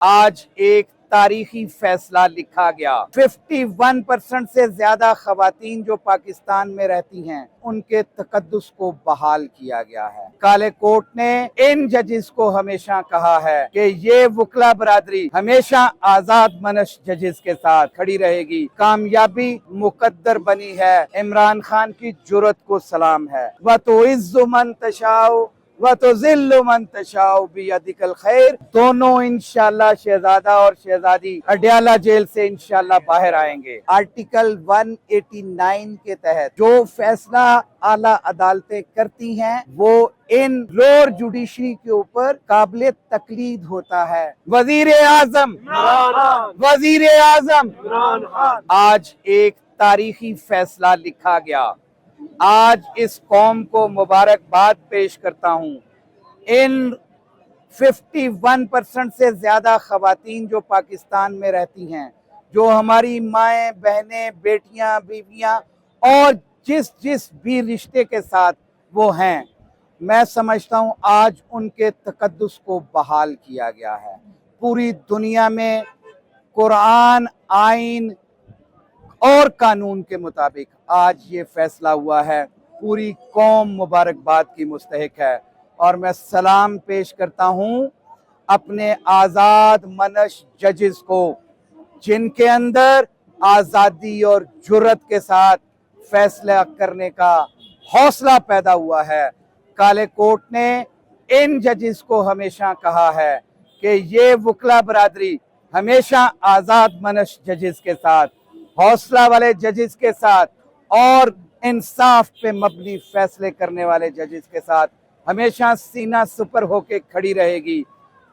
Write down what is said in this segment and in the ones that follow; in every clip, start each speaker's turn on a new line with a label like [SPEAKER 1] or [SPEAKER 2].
[SPEAKER 1] आज एक तारीखी फैसला लिखा गया। 51% से ज्यादा खवातीन जो पाकिस्तान में रहती हैं उनके तकद्दुस को बहाल किया गया है। काले कोर्ट ने इन जजेस को हमेशा कहा है कि ये वकला बरादरी हमेशा आजाद मनश जजेस के साथ खड़ी रहेगी। कामयाबी मुकद्दर बनी है। इमरान खान की जुर्रत को सलाम है। व तो इज्जु मन तशाओ व तो ज़िल्लु मन तशाओ बियदिकल खैर। दोनों इंशाल्लाह शहजादा और शहजादी अडयाला जेल से इंशाल्लाह बाहर आएंगे। आर्टिकल 189 के तहत जो फैसला आला अदालतें करती हैं वो इन लोअर जुडिशरी के ऊपर काबिल तकलीद होता है। वजीर आजम आज एक तारीखी फैसला लिखा गया। आज इस कौम को मुबारकबाद पेश करता हूँ। इन 51% से ज्यादा खवातीन जो पाकिस्तान में रहती हैं, जो हमारी माएँ, बहनें, बेटियां, बीवियां और जिस भी रिश्ते के साथ वो हैं, मैं समझता हूँ आज उनके तकद्दुस को बहाल किया गया है। पूरी दुनिया में कुरान, आइन और कानून के मुताबिक आज ये फैसला हुआ है। पूरी कौम मुबारकबाद की मुस्तहिक है और मैं सलाम पेश करता हूँ अपने आज़ाद मनश जजेस को, जिनके अंदर आज़ादी और जुर्रत के साथ फैसला करने का हौसला पैदा हुआ है। काले कोर्ट ने इन जजेस को हमेशा कहा है कि ये वकला बरादरी हमेशा आज़ाद मनश जजेस के साथ, हौसला वाले जजेस के साथ और इंसाफ पे मबनी फैसले करने वाले जजेस के साथ हमेशा सीना सुपर होके खड़ी रहेगी।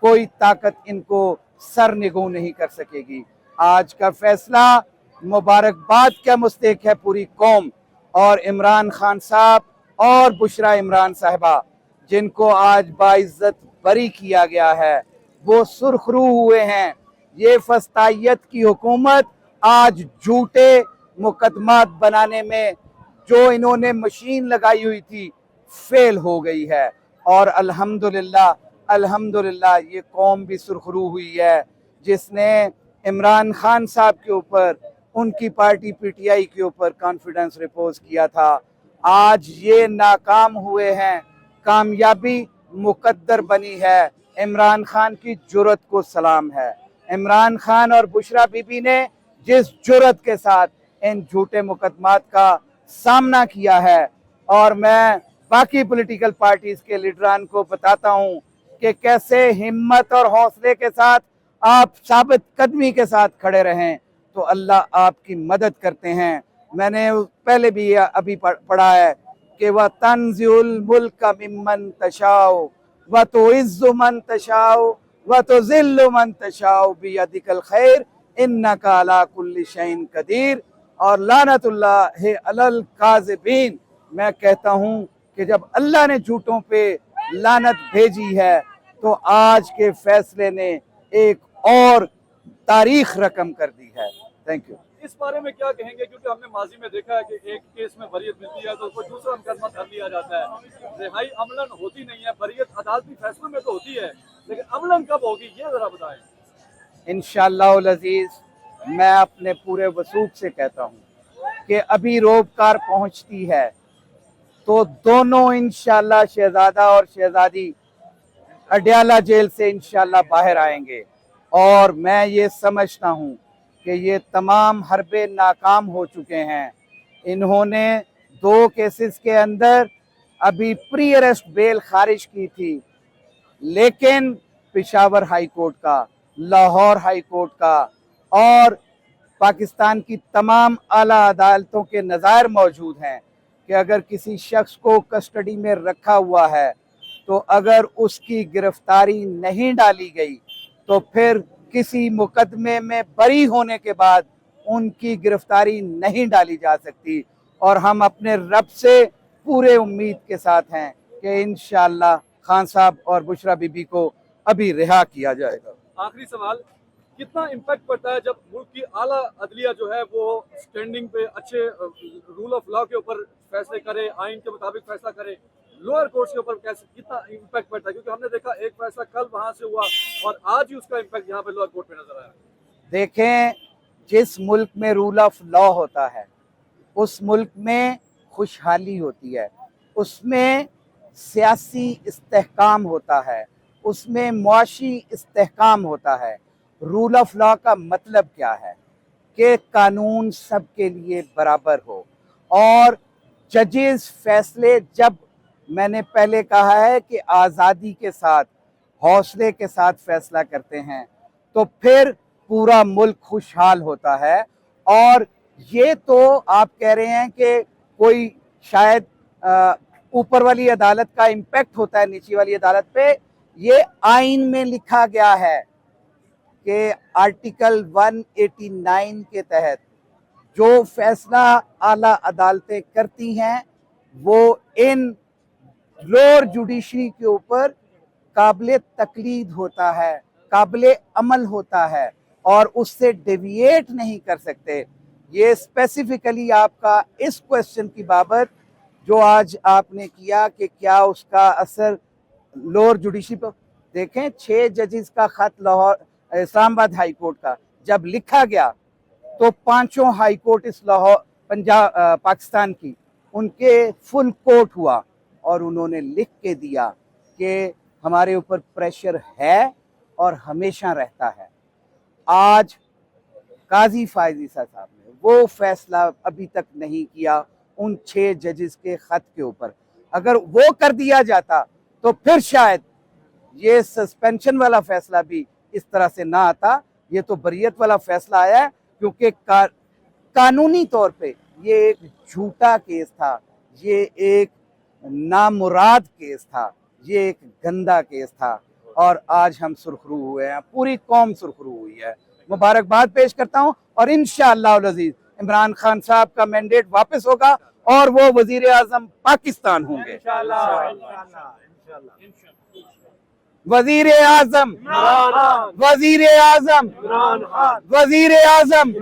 [SPEAKER 1] कोई ताकत इनको सर निगू नहीं कर सकेगी। आज का फैसला मुबारकबाद का मुस्तहिक है पूरी कौम। और इमरान खान साहब और बुशरा इमरान साहिबा, जिनको आज बाइज्जत बरी किया गया है, वो सुरखरू हुए हैं। ये फस्तायत की हुकूमत आज झूठे मुकदमात बनाने में जो इन्होंने मशीन लगाई हुई थी फेल हो गई है। और अल्हम्दुलिल्लाह ये कौम भी सुरखरू हुई है, जिसने इमरान खान साहब के ऊपर, उनकी पार्टी पीटीआई के ऊपर कॉन्फिडेंस रिपोज किया था। आज ये नाकाम हुए हैं। कामयाबी मुकद्दर बनी है। इमरान खान की जुर्रत को सलाम है। इमरान खान और बुशरा बीबी ने जिस जुर्रत के साथ इन झूठे मुकदमात का सामना किया है, और मैं बाकी पॉलिटिकल पार्टीज के लीडरान को बताता हूं कि कैसे हिम्मत और हौसले के साथ आप साबित कदमी के साथ खड़े रहें तो अल्लाह आपकी मदद करते हैं। मैंने पहले भी अभी पढ़ा है कि वह तंज़िउल मुल्क मिम्मन तशाओ व तो इज्जु मन तशाओ व तो ज़िल्लु मन तशाओ बियदिकल खैर इन्नका अला कुल्ली शैइन कदीर। और लानतुल्लाहि अलल काज़िबीन। मैं कहता हूँ कि जब अल्लाह ने झूठों पे लानत भेजी है तो आज के फैसले ने एक और तारीख रकम कर दी है। Thank you.
[SPEAKER 2] इस बारे में क्या कहेंगे, क्योंकि हमने माजी में देखा है कि एक केस में बरियत मिलती है तो उसको दूसरा मुकदमा कर लिया जाता है। रिहाई अमलन होती नहीं है। बरियत अदालती फैसलों में तो होती है, लेकिन अमलन कब होगी ये जरा बताएं।
[SPEAKER 1] इंशाअल्लाह अज़ीज़, मैं अपने पूरे वसूख से कहता हूँ कि अभी रोबकार पहुँचती है तो दोनों इंशाअल्लाह शहजादा और शहजादी अडयाला जेल से इंशाअल्लाह बाहर आएंगे। और मैं ये समझता हूँ कि ये तमाम हरबे नाकाम हो चुके हैं। इन्होंने 2 केसेस के अंदर अभी प्री अरेस्ट बेल खारिज की थी, लेकिन पेशावर हाई कोर्ट का, लाहौर हाई कोर्ट का और पाकिस्तान की तमाम आला अदालतों के नज़ायर मौजूद हैं कि अगर किसी शख्स को कस्टडी में रखा हुआ है तो अगर उसकी गिरफ्तारी नहीं डाली गई तो फिर किसी मुकदमे में बरी होने के बाद उनकी गिरफ्तारी नहीं डाली जा सकती। और हम अपने रब से पूरे उम्मीद के साथ हैं कि इंशाअल्लाह खान साहब और बुशरा बीबी को अभी रिहा किया जाएगा।
[SPEAKER 2] आखिरी सवाल, कितना इम्पैक्ट पड़ता है जब मुल्क की आला अदलिया जो है वो स्टैंडिंग पे अच्छे रूल ऑफ लॉ के ऊपर फैसले करे, आइन के मुताबिक फैसला करे, लोअर कोर्ट्स के ऊपर कैसे कितना इम्पैक्ट पड़ता है, क्योंकि हमने देखा एक फैसला कल वहां से हुआ और आज ही उसका इम्पैक्ट यहाँ पे लोअर कोर्ट में नजर आया।
[SPEAKER 1] देखें, जिस मुल्क में रूल ऑफ लॉ होता है उस मुल्क में खुशहाली होती है, उसमें सियासी इस्तेहकाम होता है, उसमें मुआशी इस्तेहकाम होता है। रूल ऑफ लॉ का मतलब क्या है कि कानून सबके लिए बराबर हो, और जजेस फैसले, जब मैंने पहले कहा है कि आज़ादी के साथ, हौसले के साथ फैसला करते हैं तो फिर पूरा मुल्क खुशहाल होता है। और ये तो आप कह रहे हैं कि कोई शायद ऊपर वाली अदालत का इम्पैक्ट होता है नीचे वाली अदालत पे। ये आइन में लिखा गया है कि आर्टिकल 189 के तहत जो फैसला आला अदालतें करती हैं वो इन लोअर जुडिशरी के ऊपर काबिल तकलीद होता है, काबिल अमल होता है, और उससे डेविएट नहीं कर सकते। ये स्पेसिफिकली आपका इस क्वेश्चन की बाबत जो आज आपने किया कि क्या उसका असर लोअर जुडिशरी पर, देखें 6 जजेस का खत लाहौर इस्लामाबाद हाई कोर्ट का जब लिखा गया तो 5 हाई कोर्ट इस लाहौर पंजाब पाकिस्तान की, उनके फुल कोर्ट हुआ और उन्होंने लिख के दिया कि हमारे ऊपर प्रेशर है और हमेशा रहता है। आज काजी फायज ईसा साहब ने वो फैसला अभी तक नहीं किया उन 6 जजेस के खत के ऊपर। अगर वो कर दिया जाता तो फिर शायद ये सस्पेंशन वाला फैसला भी इस तरह से ना आता। ये तो बरियत वाला फैसला आया है क्योंकि कानूनी तौर पे ये एक झूठा केस था, ये एक नामुराद केस था, ये एक गंदा केस था, और आज हम सुरखरू हुए हैं, पूरी कौम सुरखरू हुई है। मुबारकबाद पेश करता हूं और इंशाअल्लाह अज़ीज़ इमरान खान साहब का मैंडेट वापस होगा और वो वजीर आजम पाकिस्तान होंगे। वजीर आजम, वजीर आजम, वजीर आजम।